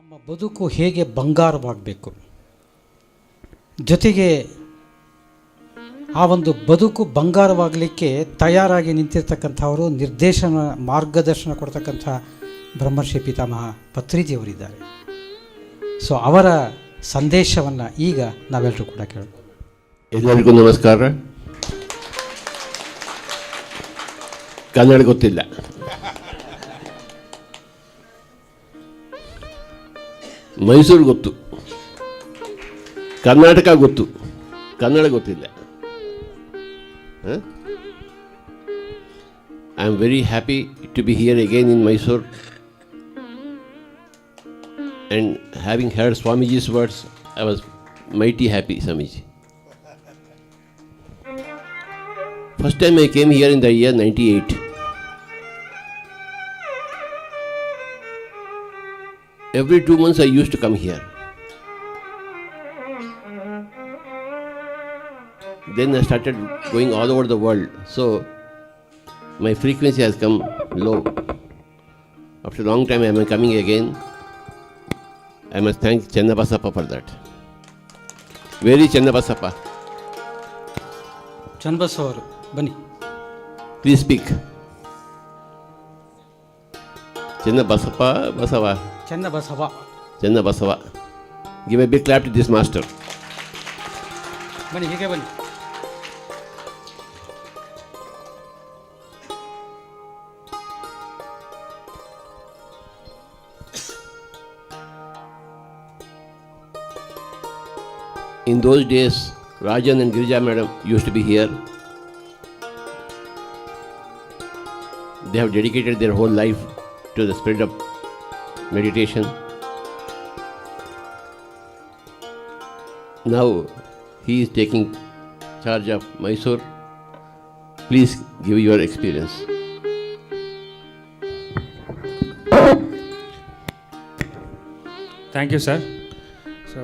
ನಮ್ಮ ಬದುಕು ಹೇಗೆ ಬಂಗಾರವಾಗಬೇಕು, ಜೊತೆಗೆ ಆ ಒಂದು ಬದುಕು ಬಂಗಾರವಾಗಲಿಕ್ಕೆ ತಯಾರಾಗಿ ನಿಂತಿರ್ತಕ್ಕಂಥವರು ಮಾರ್ಗದರ್ಶನ ಕೊಡ್ತಕ್ಕಂಥ ಬ್ರಹ್ಮರ್ಷಿ ಪಿತಾಮಹ ಪತ್ರಿಜಿಯವರಿದ್ದಾರೆ. ಸೊ ಅವರ ಸಂದೇಶವನ್ನು ಈಗ ನಾವೆಲ್ಲರೂ ಕೂಡ ಕೇಳೋಣ. ಎಲ್ಲರಿಗೂ ನಮಸ್ಕಾರ. ಕನ್ನಡ ಗೊತ್ತಿಲ್ಲ, ಮೈಸೂರು ಗೊತ್ತು, ಕರ್ನಾಟಕ ಗೊತ್ತು, ಕನ್ನಡ ಗೊತ್ತಿಲ್ಲ. I am very happy to be here again in Mysuru and having heard Swamiji's words, I was mighty happy, Swamiji. First time I came here in the year 98. Every 2 months I used to come here. Then I started going all over the world, so my frequency has come low. After a long time I am coming again. I must thank Channabasappa for that. Very Channabasappa. Channabasava ಅವರು ಬನ್ನಿ. Please speak. Channabasappa, Basava. Channabasava. Channabasava. Give a big clap to this master. ಬನ್ನಿ, ಹೀಗೆ ಬನ್ನಿ. In those days, Rajan and Girija madam used to be here. They have dedicated their whole life to the spirit of meditation. Now he is taking charge of Mysore. Please give your experience. Thank you, sir. So,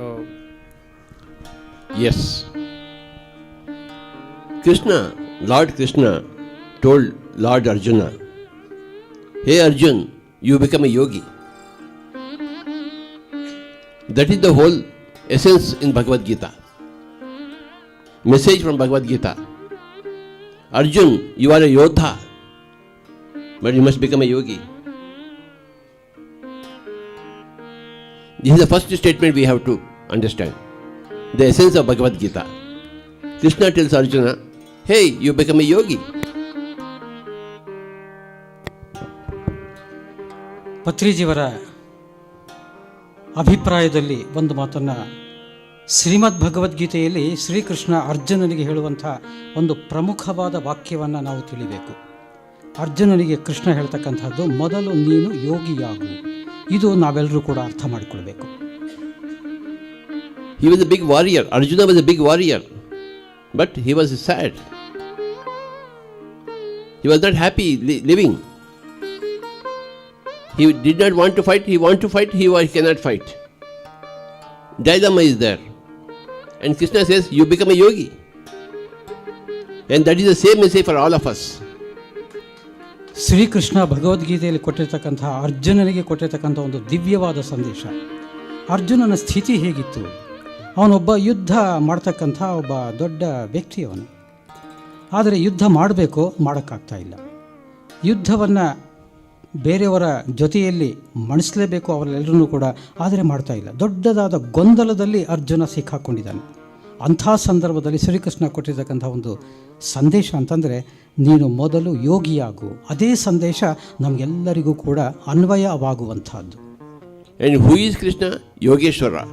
Yes. Lord Krishna told Lord Arjuna, "Hey Arjun, you become a yogi." That is the whole essence in Bhagavad Gita. Message from Bhagavad Gita. Arjun, you are a yodha, but you must become a yogi. This is the first statement we have to understand. The essence of Bhagavad Gita. Krishna tells Arjuna, hey, you become a yogi. ಪತ್ರಿಜಿಯವರ ಅಭಿಪ್ರಾಯದಲ್ಲಿ ಒಂದು ಮಾತನ್ನು, ಶ್ರೀಮದ್ ಭಗವದ್ಗೀತೆಯಲ್ಲಿ ಶ್ರೀಕೃಷ್ಣ ಅರ್ಜುನನಿಗೆ ಹೇಳುವಂಥ ಒಂದು ಪ್ರಮುಖವಾದ ವಾಕ್ಯವನ್ನು ನಾವು ತಿಳಿಬೇಕು. ಅರ್ಜುನನಿಗೆ ಕೃಷ್ಣ ಹೇಳ್ತಕ್ಕಂಥದ್ದು, ಮೊದಲು ನೀನು ಯೋಗಿಯಾಗು. ಇದು ನಾವೆಲ್ಲರೂ ಕೂಡ ಅರ್ಥ ಮಾಡಿಕೊಳ್ಬೇಕು. He was a big warrior. Arjuna was a big warrior. But he was sad. He was not happy living. He did not want to fight. He wanted to fight. He cannot fight. Dilemma is there. And Krishna says, you become a yogi. And that is the same message for all of us. Shrikrishna ಭಗವದ್ಗೀತೆಯಲ್ಲಿ ಕೊಟ್ಟಿರ್ತಕ್ಕಂಥ ಅರ್ಜುನನಿಗೆ ಕೊಟ್ಟಿರ್ತಕ್ಕಂಥ ಒಂದು ದಿವ್ಯವಾದ ಸಂದೇಶ. ಅರ್ಜುನನ ಸ್ಥಿತಿ ಹೇಗಿತ್ತು? ಅವನೊಬ್ಬ ಯುದ್ಧ ಮಾಡ್ತಕ್ಕಂಥ ಒಬ್ಬ ದೊಡ್ಡ ವ್ಯಕ್ತಿ ಅವನು. ಆದರೆ ಯುದ್ಧ ಮಾಡಬೇಕು, ಮಾಡೋಕ್ಕಾಗ್ತಾ ಇಲ್ಲ. ಯುದ್ಧವನ್ನು ಬೇರೆಯವರ ಜೊತೆಯಲ್ಲಿ ಮಣಿಸಲೇಬೇಕು ಅವರೆಲ್ಲರೂ ಕೂಡ, ಆದರೆ ಮಾಡ್ತಾ ಇಲ್ಲ. ದೊಡ್ಡದಾದ ಗೊಂದಲದಲ್ಲಿ ಅರ್ಜುನ ಸಿಕ್ಕಾಕೊಂಡಿದ್ದಾನೆ. ಅಂಥ ಸಂದರ್ಭದಲ್ಲಿ ಶ್ರೀಕೃಷ್ಣ ಕೊಟ್ಟಿರ್ತಕ್ಕಂಥ ಒಂದು ಸಂದೇಶ ಅಂತಂದರೆ, ನೀನು ಮೊದಲು ಯೋಗಿಯಾಗು. ಅದೇ ಸಂದೇಶ ನಮಗೆಲ್ಲರಿಗೂ ಕೂಡ ಅನ್ವಯವಾಗುವಂಥದ್ದು. And who is Krishna? Yogeshwara.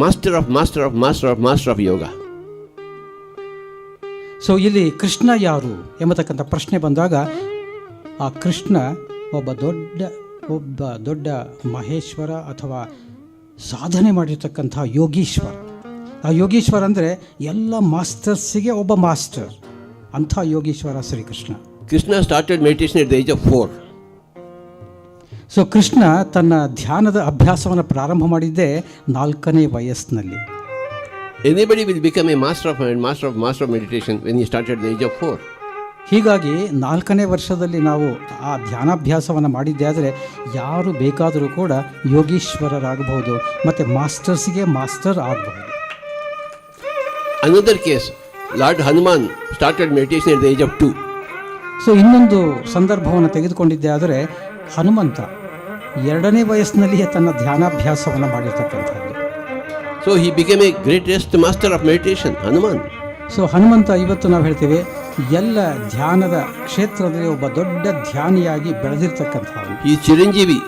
Master of yoga. So ಇಲ್ಲಿ ಕೃಷ್ಣ ಯಾರು ಎಂಬತಕ್ಕಂಥ ಪ್ರಶ್ನೆ ಬಂದಾಗ, ಆ ಕೃಷ್ಣ ಒಬ್ಬ ದೊಡ್ಡ ಮಹೇಶ್ವರ ಅಥವಾ ಸಾಧನೆ ಮಾಡಿರ್ತಕ್ಕಂಥ ಯೋಗೀಶ್ವರ. ಆ ಯೋಗೀಶ್ವರ ಅಂದರೆ ಎಲ್ಲ ಮಾಸ್ಟರ್ಸಿಗೆ ಒಬ್ಬ ಮಾಸ್ಟರ್. ಅಂಥ ಯೋಗೀಶ್ವರ Shrikrishna. Krishna started meditation at the age of 4. So Krishna ತನ್ನ ಧ್ಯಾನದ ಅಭ್ಯಾಸವನ್ನು ಪ್ರಾರಂಭ ಮಾಡಿದ್ದೇ 4ನೇ ವಯಸ್ಸಿನಲ್ಲಿ. Anybody will become a master of meditation when he started at the age of 4. ಹೀಗಾಗಿ 4ನೇ ವರ್ಷದಲ್ಲಿ ನಾವು ಆ ಧ್ಯಾನಾಭ್ಯಾಸವನ್ನು ಮಾಡಿದ್ದೇ ಆದರೆ ಯಾರು ಬೇಕಾದರೂ ಕೂಡ ಯೋಗೀಶ್ವರರಾಗಬಹುದು ಮತ್ತು ಮಾಸ್ಟರ್ಸ್ಗೆ ಮಾಸ್ಟರ್ ಆಗಬಹುದು. Another case, Lord Hanuman started meditation at the age of 2. So ಇನ್ನೊಂದು ಸಂದರ್ಭವನ್ನು ತೆಗೆದುಕೊಂಡಿದ್ದೆ ಆದರೆ ಹನುಮಂತ 2ನೇ ವಯಸ್ಸಿನಲ್ಲಿಯೇ ತನ್ನ ಧ್ಯಾನಾಭ್ಯಾಸವನ್ನು ಮಾಡಿರ್ತಕ್ಕಂಥದ್ದು. So he became a greatest master of meditation, Hanuman. So Hanumantha ಇವತ್ತು ನಾವು ಹೇಳ್ತೇವೆ ಎಲ್ಲ ಧ್ಯಾನದ ಕ್ಷೇತ್ರದಲ್ಲಿ ಒಬ್ಬ ದೊಡ್ಡ ಧ್ಯಾನಿಯಾಗಿ ಬೆಳೆದಿರ್ತಕ್ಕಂಥವನು. He is Chiranjeevi,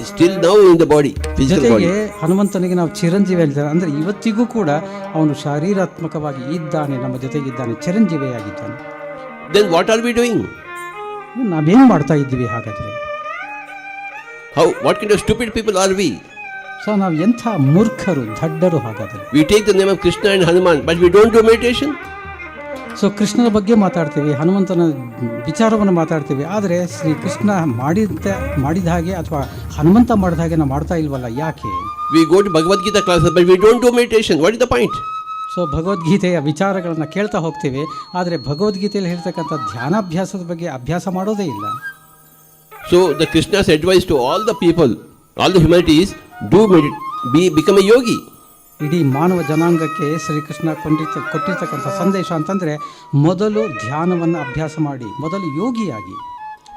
still now in the body, physical body. ಜೊತೆಗೆ ಹನುಮಂತನಿಗೆ ನಾವು ಚಿರಂಜೀವಿ ಹೇಳ್ತಾರೆ. ಅಂದರೆ ಇವತ್ತಿಗೂ ಕೂಡ ಅವನು ಶಾರೀರಾತ್ಮಕವಾಗಿ ಇದ್ದಾನೆ, ನಮ್ಮ ಜೊತೆಗಿದ್ದಾನೆ, ಚಿರಂಜೀವಿಯಾಗಿದ್ದಾನೆ. Then what are we doing? ನಾವೇನು ಮಾಡ್ತಾ ಇದ್ದೀವಿ ಹಾಗಾದರೆ? What kind of stupid people are we? So ನಾವು ಎಂಥ ಮೂರ್ಖರು, ದಡ್ಡರು ಹಾಗಾದರೆ. We take the name of Krishna and Hanuman, but we don't do meditation. So ಕೃಷ್ಣನ ಬಗ್ಗೆ ಮಾತಾಡ್ತೀವಿ, ಹನುಮಂತನ ವಿಚಾರವನ್ನು ಮಾತಾಡ್ತೀವಿ, ಆದರೆ ಶ್ರೀಕೃಷ್ಣ ಮಾಡಿದ ಹಾಗೆ ಅಥವಾ ಹನುಮಂತ ಮಾಡಿದ ಹಾಗೆ ನಾವು ಮಾಡ್ತಾ ಇಲ್ವಲ್ಲ, ಯಾಕೆ? We go to Bhagavad Gita classes, but we don't do meditation. What is the point? So ಭಗವದ್ಗೀತೆಯ ವಿಚಾರಗಳನ್ನು ಕೇಳ್ತಾ ಹೋಗ್ತೀವಿ, ಆದರೆ ಭಗವದ್ಗೀತೆಯಲ್ಲಿ ಹೇಳ್ತಕ್ಕಂಥ ಧ್ಯಾನಾಭ್ಯಾಸದ ಬಗ್ಗೆ ಅಭ್ಯಾಸ ಮಾಡೋದೇ ಇಲ್ಲ. So the Krishna's advice to all the people, all the humanity is become a yogi. ಇಡೀ ಮಾನವ ಜನಾಂಗಕ್ಕೆ ಶ್ರೀಕೃಷ್ಣ ಕೊಟ್ಟಿರ್ತಕ್ಕಂಥ ಸಂದೇಶ ಅಂತಂದರೆ ಮೊದಲು ಧ್ಯಾನವನ್ನು ಅಭ್ಯಾಸ ಮಾಡಿ, ಮೊದಲು ಯೋಗಿಯಾಗಿ.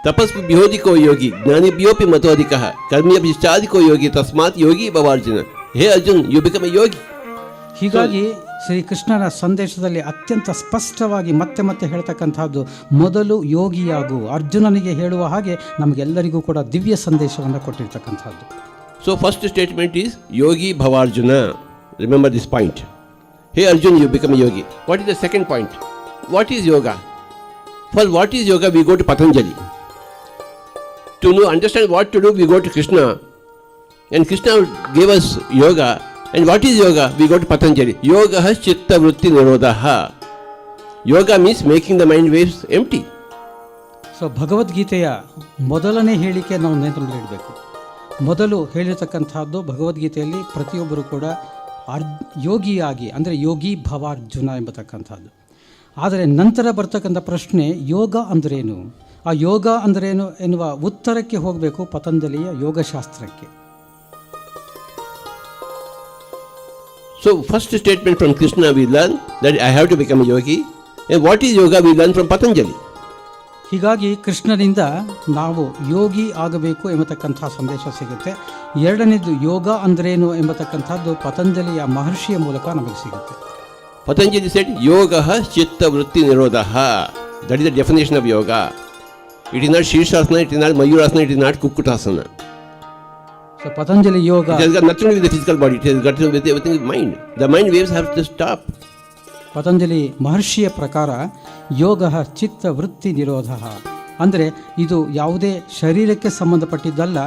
ತಪಸ್ವಿ ಬಿಹೋದಿಕೋ ಯೋಗಿ ಜ್ಞಾನಿಭ್ಯೋಪಿ ಮತೋಧಿಕಃ ಕರ್ಮ್ಯಭಿಷ್ಟಾದಿಕೋ ಯೋಗಿ ತಸ್ಮಾತ್ ಯೋಗಿ ಭವಾರ್ಜುನ. ಹೇ Arjun, you become a yogi. ಹೀಗಾಗಿ ಶ್ರೀಕೃಷ್ಣನ ಸಂದೇಶದಲ್ಲಿ ಅತ್ಯಂತ ಸ್ಪಷ್ಟವಾಗಿ ಮತ್ತೆ ಮತ್ತೆ ಹೇಳ್ತಕ್ಕಂಥದ್ದು ಮೊದಲು ಯೋಗಿಯಾಗು. ಅರ್ಜುನನಿಗೆ ಹೇಳುವ ಹಾಗೆ ನಮಗೆಲ್ಲರಿಗೂ ಕೂಡ ದಿವ್ಯ ಸಂದೇಶವನ್ನು ಕೊಟ್ಟಿರ್ತಕ್ಕಂಥದ್ದು. ಸೊ ಫಸ್ಟ್ ಸ್ಟೇಟ್ಮೆಂಟ್ ಈಸ್ ಯೋಗಿ ಭವಾರ್ಜುನ. Remember this point. Hey Arjun, you become a yogi. What is the second point? What is yoga? For what is yoga, we go to Patanjali. To understand what to do, we go to Krishna. And Krishna gave us yoga. And what is yoga? We go to Patanjali. Yoga has chitta vritti nirodha. Yoga means making the mind waves empty. So ಭಗವದ್ಗೀತೆಯ ಮೊದಲನೇ ಹೇಳಿಕೆ ನಾವು ನೆನಪಿಡಬೇಕು. ಮೊದಲು ಹೇಳಿರ್ತಕ್ಕಂಥದ್ದು ಭಗವದ್ಗೀತೆಯಲ್ಲಿ ಪ್ರತಿಯೊಬ್ಬರು ಕೂಡ ಯೋಗಿಯಾಗಿ, ಅಂದರೆ ಯೋಗಿ ಭವಾರ್ಜುನ ಎಂಬತಕ್ಕಂಥದ್ದು. ಆದರೆ ನಂತರ ಬರ್ತಕ್ಕಂಥ ಪ್ರಶ್ನೆ ಯೋಗ ಅಂದ್ರೇನು, ಆ ಯೋಗ ಅಂದ್ರೇನು ಎನ್ನುವ ಉತ್ತರಕ್ಕೆ ಹೋಗಬೇಕು ಪತಂಜಲಿಯ ಯೋಗಶಾಸ್ತ್ರಕ್ಕೆ. So first statement from Krishna we learn that I have to become a yogi. And what is yoga we learn from Patanjali. ಹೀಗಾಗಿ ಕೃಷ್ಣನಿಂದ ನಾವು ಯೋಗಿ ಆಗಬೇಕು ಎಂಬತಕ್ಕಂಥ ಸಂದೇಶ ಸಿಗುತ್ತೆ. ಎರಡನೇದು ಯೋಗ ಅಂದ್ರೇನು ಎಂಬತಕ್ಕಂಥದ್ದು ಪತಂಜಲಿಯ ಮಹರ್ಷಿಯ ಮೂಲಕ ನಮಗೆ ಸಿಗುತ್ತೆ. Patanjali said yoga chitta vritti nirodha. That is the definition of yoga. It is not Shirshasana, it is not Mayurasana, it is not Kukutasana. So Patanjali yoga, it has got nothing to do with the physical body, it has got to do with everything with mind. The mind waves have to stop. Patanjali ಮಹರ್ಷಿಯ ಪ್ರಕಾರ ಯೋಗ ಚಿತ್ತ ವೃತ್ತಿ ನಿರೋಧ ಅಂದರೆ ಇದು ಯಾವುದೇ ಶರೀರಕ್ಕೆ ಸಂಬಂಧಪಟ್ಟಿದ್ದಲ್ಲ,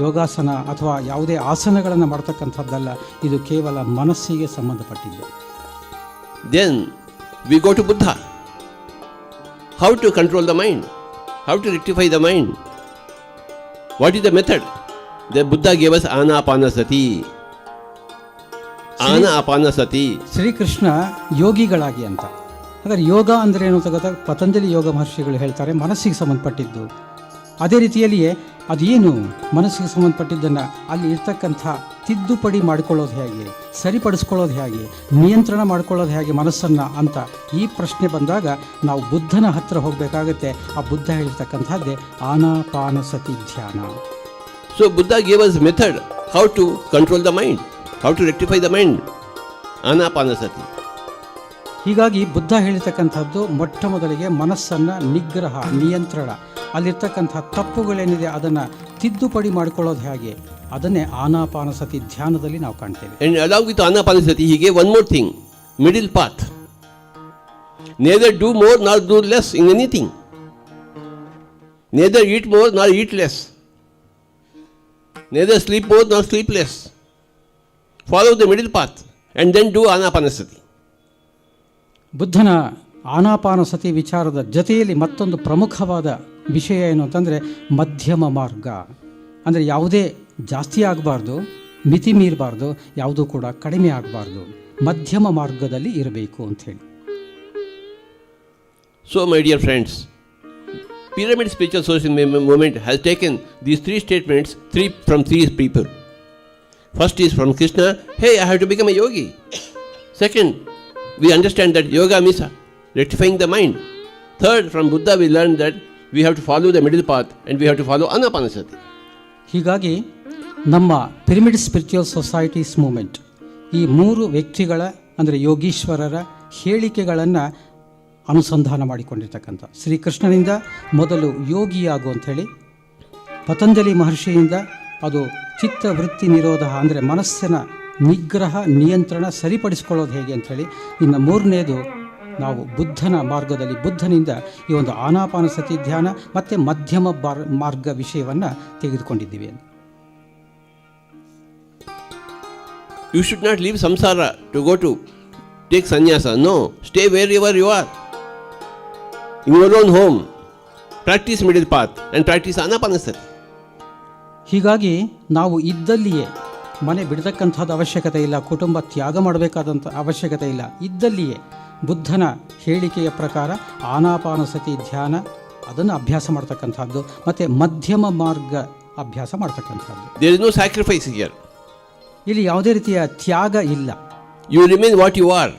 ಯೋಗಾಸನ ಅಥವಾ ಯಾವುದೇ ಆಸನಗಳನ್ನು ಮಾಡ್ತಕ್ಕಂಥದ್ದಲ್ಲ, ಇದು ಕೇವಲ ಮನಸ್ಸಿಗೆ ಸಂಬಂಧಪಟ್ಟಿದ್ದು. Then we go to Buddha. How to control the mind? How to rectify the mind? What is the method? The Buddha gave us Anapanasati. Anapanasati. Shrikrishna ಯೋಗಿಗಳಾಗಿ ಅಂತ. ಹಾಗಾದ್ರೆ ಯೋಗ ಅಂದರೆ ಏನು ಅಂತ ಗೊತ್ತಾಗ ಪತಂಜಲಿ ಯೋಗ ಮಹರ್ಷಿಗಳು ಹೇಳ್ತಾರೆ ಮನಸ್ಸಿಗೆ ಸಂಬಂಧಪಟ್ಟಿದ್ದು. ಅದೇ ರೀತಿಯಲ್ಲಿಯೇ ಅದೇನು ಮನಸ್ಸಿಗೆ ಸಂಬಂಧಪಟ್ಟಿದ್ದನ್ನು ಅಲ್ಲಿ ಇರ್ತಕ್ಕಂಥ ತಿದ್ದುಪಡಿ ಮಾಡಿಕೊಳ್ಳೋದು ಹೇಗೆ, ಸರಿಪಡಿಸ್ಕೊಳ್ಳೋದು ಹೇಗೆ, ನಿಯಂತ್ರಣ ಮಾಡ್ಕೊಳ್ಳೋದು ಹೇಗೆ ಮನಸ್ಸನ್ನು ಅಂತ ಈ ಪ್ರಶ್ನೆ ಬಂದಾಗ ನಾವು ಬುದ್ಧನ ಹತ್ತಿರ ಹೋಗಬೇಕಾಗತ್ತೆ. ಆ ಬುದ್ಧ ಹೇಳಿರ್ತಕ್ಕಂಥದ್ದೇ ಆನಾಪಾನಸತಿ ಧ್ಯಾನ. So Buddha gave us method how to control the mind, how to rectify the mind. Anapanasati. ಹೀಗಾಗಿ ಬುದ್ಧ ಹೇಳಿರ್ತಕ್ಕಂಥದ್ದು ಮೊಟ್ಟ ಮೊದಲಿಗೆ ಮನಸ್ಸನ್ನು ನಿಗ್ರಹ, ನಿಯಂತ್ರಣ, ಅಲ್ಲಿರ್ತಕ್ಕಂಥ ತಪ್ಪುಗಳೇನಿದೆ ಅದನ್ನು ತಿದ್ದುಪಡಿ ಮಾಡಿಕೊಳ್ಳೋದು ಹೇಗೆ, ಅದನ್ನೇ ಆನಾಪಾನಸತಿ ಧ್ಯಾನದಲ್ಲಿ ನಾವು ಕಾಣ್ತೇವೆ. And along with Anapanasati, he gave one more thing, middle path. Neither do more nor do less in anything. Neither eat more nor eat less. Neither sleep more nor sleep less. Follow the middle path and then do Anapanasati. ಬುದ್ಧನ ಆನಾಪಾನಸತಿ ವಿಚಾರದ ಜೊತೆಯಲ್ಲಿ ಮತ್ತೊಂದು ಪ್ರಮುಖವಾದ ವಿಷಯ ಏನು ಅಂತಂದರೆ ಮಧ್ಯಮ ಮಾರ್ಗ. ಅಂದರೆ ಯಾವುದೇ ಜಾಸ್ತಿ ಆಗಬಾರ್ದು, ಮಿತಿ ಮೀರಬಾರ್ದು, ಯಾವುದೂ ಕೂಡ ಕಡಿಮೆ ಆಗಬಾರ್ದು, ಮಧ್ಯಮ ಮಾರ್ಗದಲ್ಲಿ ಇರಬೇಕು ಅಂಥೇಳಿ. So, my dear friends, Pyramid Spiritual Social Movement has taken these three statements from three people. First is from Krishna, hey, I have to become a yogi. Second, we understand that yoga means rectifying the mind. Third, from Buddha we learned that we have to follow the middle path and we have to follow Anapanasati. ಹೀಗಾಗಿ ನಮ್ಮ pyramid spiritual societies moment ಈ ಮೂರು ವ್ಯಕ್ತಿಗಳ ಅಂದರೆ ಯೋಗೀಶ್ವರರ ಹೇಳಿಕೆಗಳನ್ನು ಅನುಸಂಧಾನ ಮಾಡಿಕೊಂಡಿರ್ತಕ್ಕಂಥ ಶ್ರೀಕೃಷ್ಣನಿಂದ ಮೊದಲು ಯೋಗಿಯಾಗು ಅಂಥೇಳಿ, ಪತಂಜಲಿ ಮಹರ್ಷಿಯಿಂದ ಅದು ಚಿತ್ತವೃತ್ತಿ ನಿರೋಧ ಅಂದರೆ ಮನಸ್ಸಿನ ನಿಗ್ರಹ ನಿಯಂತ್ರಣ ಸರಿಪಡಿಸ್ಕೊಳ್ಳೋದು ಹೇಗೆ ಅಂಥೇಳಿ, ಇನ್ನು ಮೂರನೇದು ನಾವು ಬುದ್ಧನ ಮಾರ್ಗದಲ್ಲಿ ಬುದ್ಧನಿಂದ ಈ ಒಂದು ಆನಾಪಾನಸತಿ ಧ್ಯಾನ ಮತ್ತು ಮಧ್ಯಮ ಮಾರ್ಗ ವಿಷಯವನ್ನು ತೆಗೆದುಕೊಂಡಿದ್ದೀವಿ. You should not leave samsara to go to take sannyasa. No, stay wherever you are. In your own home, practice middle path and practice anapanasati. ಹೀಗಾಗಿ ನಾವು ಇದ್ದಲ್ಲಿಯೇ ಮನೆ ಬಿಡತಕ್ಕಂಥದ್ದು ಅವಶ್ಯಕತೆ ಇಲ್ಲ, ಕುಟುಂಬ ತ್ಯಾಗ ಮಾಡಬೇಕಾದಂಥ ಅವಶ್ಯಕತೆ ಇಲ್ಲ. ಇದ್ದಲ್ಲಿಯೇ ಬುದ್ಧನ ಹೇಳಿಕೆಯ ಪ್ರಕಾರ ಆನಾಪಾನಸತಿ ಧ್ಯಾನ ಅದನ್ನು ಅಭ್ಯಾಸ ಮಾಡ್ತಕ್ಕಂಥದ್ದು ಮತ್ತು ಮಧ್ಯಮ ಮಾರ್ಗ ಅಭ್ಯಾಸ ಮಾಡ್ತಕ್ಕಂಥದ್ದು. There is no sacrifice here. ಇಲ್ಲಿ ಯಾವುದೇ ರೀತಿಯ ತ್ಯಾಗ ಇಲ್ಲ. You remain what you are.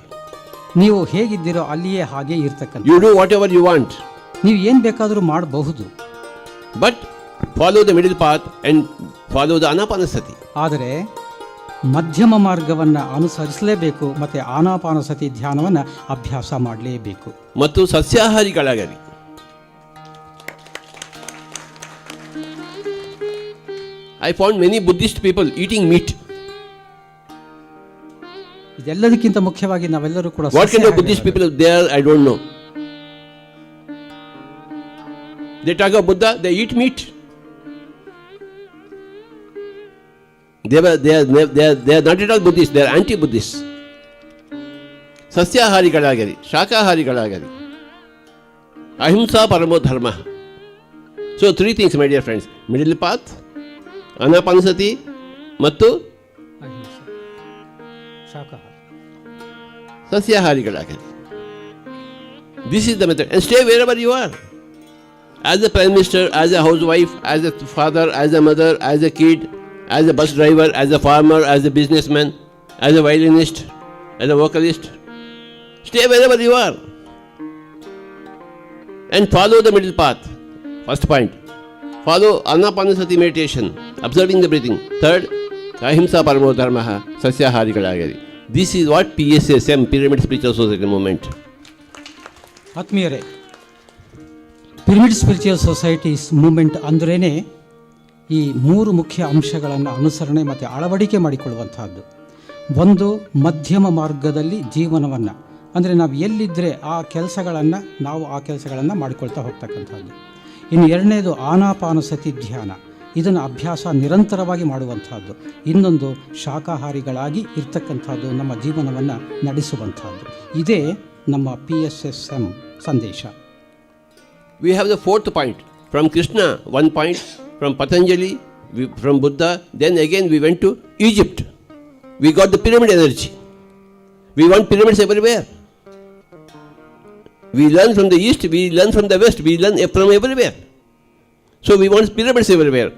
ನೀವು ಹೇಗಿದ್ದೀರೋ ಅಲ್ಲಿಯೇ ಹಾಗೆ ಇರ್ತಕ್ಕಂಥ. You do whatever you want. ನೀವು ಏನು ಬೇಕಾದರೂ ಮಾಡಬಹುದು. But follow the middle path and follow the anapanasati. ಆದರೆ ಮಧ್ಯಮ ಮಾರ್ಗವನ್ನು ಅನುಸರಿಸಲೇಬೇಕು ಮತ್ತು ಆನಾಪಾನಸತಿ ಧ್ಯಾನವನ್ನು ಅಭ್ಯಾಸ ಮಾಡಲೇಬೇಕು. ಮತ್ತು ಸಸ್ಯಾಹಾರಿಗಳಾಗಲಿ. I found many Buddhist people eating meat. ಇದೆಲ್ಲದಕ್ಕಿಂತ ಮುಖ್ಯವಾಗಿ ನಾವೆಲ್ಲರೂ ಕೂಡ What kind of Buddhist people are there, I don't know. They talk of Buddha, they eat meat. They are not at all Buddhists, they are anti-Buddhists. ಸಸ್ಯಾಹಾರಿಗಳಾಗಲಿ, ಶಾಕಾಹಾರಿಗಳಾಗಲಿ. ಅಹಿಂಸಾ ಪರಮೋ ಧರ್ಮ. So 3 things, my dear friends: middle path, anapanasati ಮತ್ತು ಸಸ್ಯಾಹಾರಿಗಳಾಗಲಿ. This is the method, and stay wherever you are. As a prime minister, as a housewife, as a father, as a mother, as a kid, as a bus driver, as a farmer, as a businessman, as a violinist, as a vocalist, stay wherever you are and follow the middle path. First point, follow anapanasati meditation, observing the breathing. Third, ahimsa paramo dharma, sasyaharigalagali. This is what PSSM, Pyramid Spiritual Society Movement. ಆತ್ಮೀಯರೇ, pyramid spiritual societies moment ಅಂದ್ರೇ ಈ ಮೂರು ಮುಖ್ಯ ಅಂಶಗಳನ್ನು ಅನುಸರಣೆ ಮತ್ತು ಅಳವಡಿಕೆ ಮಾಡಿಕೊಳ್ಳುವಂತಹದ್ದು. ಒಂದು, ಮಧ್ಯಮ ಮಾರ್ಗದಲ್ಲಿ ಜೀವನವನ್ನು ಅಂದರೆ ನಾವು ಎಲ್ಲಿದ್ದರೆ ಆ ಕೆಲಸಗಳನ್ನು ಮಾಡಿಕೊಳ್ತಾ ಹೋಗ್ತಕ್ಕಂಥದ್ದು. ಇನ್ನು ಎರಡನೇದು ಆನಾಪಾನಸತಿ ಧ್ಯಾನ, ಇದನ್ನು ಅಭ್ಯಾಸ ನಿರಂತರವಾಗಿ ಮಾಡುವಂಥದ್ದು. ಇನ್ನೊಂದು, ಶಾಕಾಹಾರಿಗಳಾಗಿ ಇರ್ತಕ್ಕಂಥದ್ದು, ನಮ್ಮ ಜೀವನವನ್ನು ನಡೆಸುವಂಥದ್ದು. ಇದೇ ನಮ್ಮ PSSM ಸಂದೇಶ. We have the fourth point from Krishna, 1 point from Patanjali, from Buddha. Then again we went to Egypt. We got the pyramid energy. We want pyramids everywhere. We learn from the east, we learn from the west, we learn from everywhere. So we want pyramids everywhere.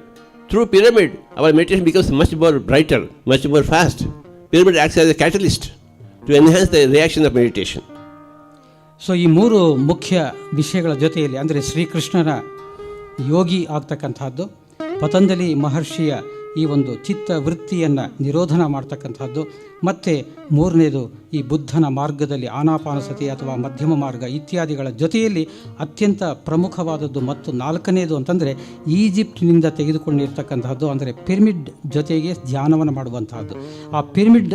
Through pyramid, our meditation becomes much more brighter, much more fast. Pyramid acts as a catalyst to enhance the reaction of meditation. So ಈ ಮೂರು ಮುಖ್ಯ ವಿಷಯಗಳ ಜೊತೆಯಲ್ಲಿ ಅಂದರೆ ಶ್ರೀಕೃಷ್ಣನ ಯೋಗಿ ಆಗ್ತಕ್ಕಂಥದ್ದು, ಪತಂಜಲಿ ಮಹರ್ಷಿಯ ಈ ಒಂದು ಚಿತ್ತ ವೃತ್ತಿಯನ್ನು ನಿರೋಧನ ಮಾಡ್ತಕ್ಕಂಥದ್ದು, ಮತ್ತು ಮೂರನೇದು ಈ ಬುದ್ಧನ ಮಾರ್ಗದಲ್ಲಿ ಆನಾಪಾನಸತಿ ಅಥವಾ ಮಧ್ಯಮ ಮಾರ್ಗ ಇತ್ಯಾದಿಗಳ ಜೊತೆಯಲ್ಲಿ ಅತ್ಯಂತ ಪ್ರಮುಖವಾದದ್ದು ಮತ್ತು ನಾಲ್ಕನೇದು ಅಂತಂದರೆ ಈಜಿಪ್ಟಿನಿಂದ ತೆಗೆದುಕೊಂಡಿರ್ತಕ್ಕಂಥದ್ದು ಅಂದರೆ ಪಿರಮಿಡ್ ಜೊತೆಗೆ ಧ್ಯಾನವನ್ನು ಮಾಡುವಂತಹದ್ದು. ಆ ಪಿರಮಿಡ್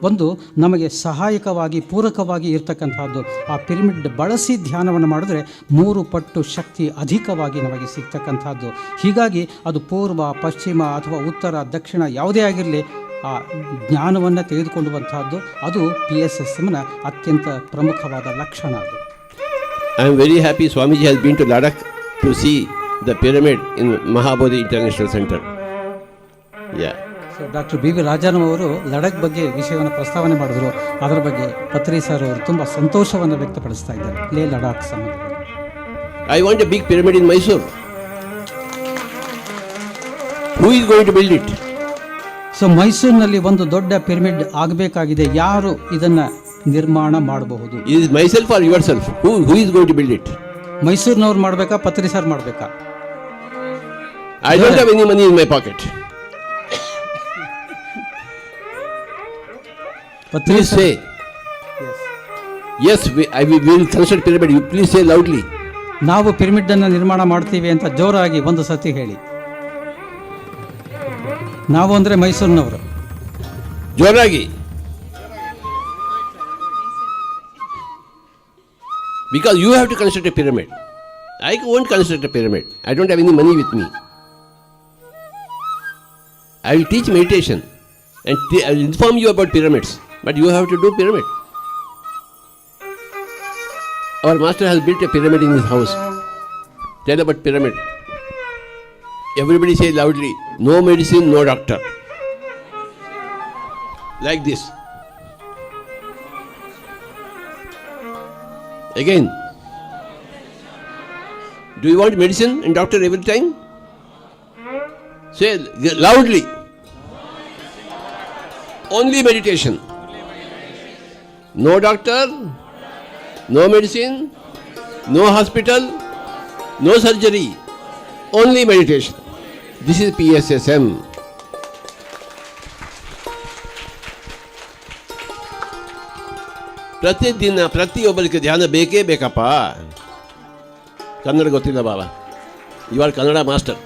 ಒಂದು ನಮಗೆ ಸಹಾಯಕವಾಗಿ ಪೂರಕವಾಗಿ ಇರ್ತಕ್ಕಂಥದ್ದು. ಆ ಪಿರಮಿಡ್ ಬಳಸಿ ಧ್ಯಾನವನ್ನು ಮಾಡಿದ್ರೆ 3 ಪಟ್ಟು ಶಕ್ತಿ ಅಧಿಕವಾಗಿ ನಮಗೆ ಸಿಗ್ತಕ್ಕಂಥದ್ದು. ಹೀಗಾಗಿ ಅದು ಪೂರ್ವ, ಪಶ್ಚಿಮ ಅಥವಾ ಉತ್ತರ, ದಕ್ಷಿಣ ಯಾವುದೇ ಆಗಿರಲಿ ಆ ಜ್ಞಾನವನ್ನು ತೆಗೆದುಕೊಳ್ಳುವಂಥದ್ದು ಅದು PSSMನ ಅತ್ಯಂತ ಪ್ರಮುಖವಾದ ಲಕ್ಷಣ. ಅದು I am very happy Swamiji has been to Ladakh to see the pyramid in Mahabodhi International Center. Yeah. So doctor BV Rajaram ಅವರು ಲಡಖ್ ಬಗ್ಗೆ ವಿಷಯವನ್ನು ಪ್ರಸ್ತಾವನೆ ಮಾಡಿದ್ರು. ಅದರ ಬಗ್ಗೆ ಪತ್ರಿ ಸರ್ ಅವರು ತುಂಬ ಸಂತೋಷವನ್ನು ವ್ಯಕ್ತಪಡಿಸ್ತಾ ಇದ್ದಾರೆ ಲೇ ಲಡಾಖ್ ಸಂಬಂಧ. I want a big pyramid in Mysore. Who is going to build it? So ಮೈಸೂರಿನಲ್ಲಿ ಒಂದು ದೊಡ್ಡ ಪಿರಮಿಡ್ ಆಗಬೇಕಾಗಿದೆ. ಯಾರು ಇದನ್ನ ನಿರ್ಮಾಣ ಮಾಡಬಹುದು? Is it myself or yourself? Who is going to build it? ಮೈಸೂರಿನವ್ರು ಮಾಡಬೇಕಾ, ಪತ್ರಿ ಸರ್ ಮಾಡಬೇಕಾ? I don't have any money in my pocket. ಪತ್ರಿ Please say, yes, we will construct pyramid. You please say loudly. ನಾವು pyramid ಅನ್ನು ನಿರ್ಮಾಣ ಮಾಡ್ತೀವಿ ಅಂತ ಜೋರಾಗಿ ಒಂದು ಸತಿ ಹೇಳಿ. ನಾವು ಅಂದ್ರೆ ಮೈಸೂರಿನವರು. ಜೋರಾಗಿ. Because you have to construct a pyramid. I won't construct a pyramid. I don't have any money with me. I will teach meditation and I will inform you about pyramids. But you have to do pyramid. Our master has built a pyramid in his house. Tell about pyramid. Everybody say loudly, no medicine, no doctor. Like this. Again. Do you want medicine and doctor every time? Say loudly. Only meditation. No doctor, no medicine, no hospital, no surgery. Only meditation. This is PSSM. ಪ್ರತಿದಿನ ಪ್ರತಿಯೊಬ್ಬರಿಗೆ ಧ್ಯಾನ ಬೇಕೇ ಬೇಕಪ್ಪ. ಕನ್ನಡ ಗೊತ್ತಿಲ್ಲ ಬಾಬಾ, you are Kannada master.